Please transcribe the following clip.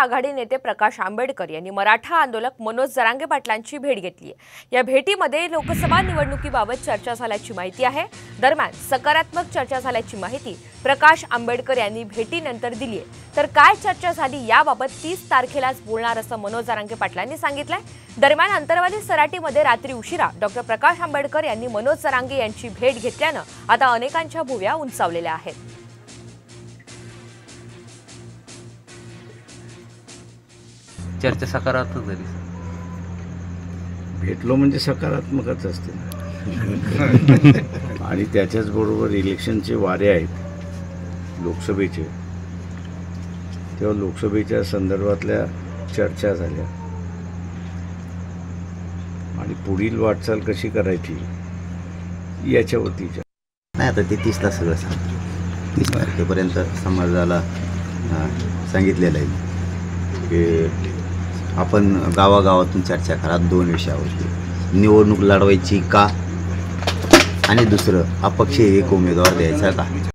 आघाडी नेते प्रकाश आंबेडकर यांनी मराठा आंदोलक मनोज जरांगे पाटलांची भेट घेतली आहे। या भेटीमध्ये लोकसभा निवडणुकीबाबत चर्चा झाल्याची माहिती आहे। दरम्यान सकारात्मक चर्चा झाल्याची माहिती प्रकाश आंबेडकर यांनी भेटीनंतर दिली आहे। तर काय चर्चा झाली याबाबत 30 तारखेलाच बोलणार असं मनोज जरांगे पाटलांनी सांगितलंय। दरम्यान अंतरवाली सराटीमध्ये रात्री उशिरा डॉक्टर प्रकाश आंबेडकर यांनी मनोज जरांगे यांची भेट घेतल्यानं आता अनेकांच्या भुवया उंचावलेल्या आहेत। चर्चा सकारात्मक झाली। भेटलो म्हणजे सकारात्मकच असते आणि त्याच्याच बरोबर इलेक्शनचे वारे आहेत लोकसभेचे, तेव्हा लोकसभेच्या संदर्भातल्या चर्चा झाल्या आणि पुढील वाटचाल कशी करायची याच्यावरती नाही। आता ते 30ला सगळं सांगतो। 30 तारखेपर्यंत समाजाला सांगितलेलं आहे की आपण गावागावातून चर्चा करा 2 विषयावरती, निवडणूक लढवायची का आणि दुसरं अपक्ष एक उमेदवार द्यायचा का।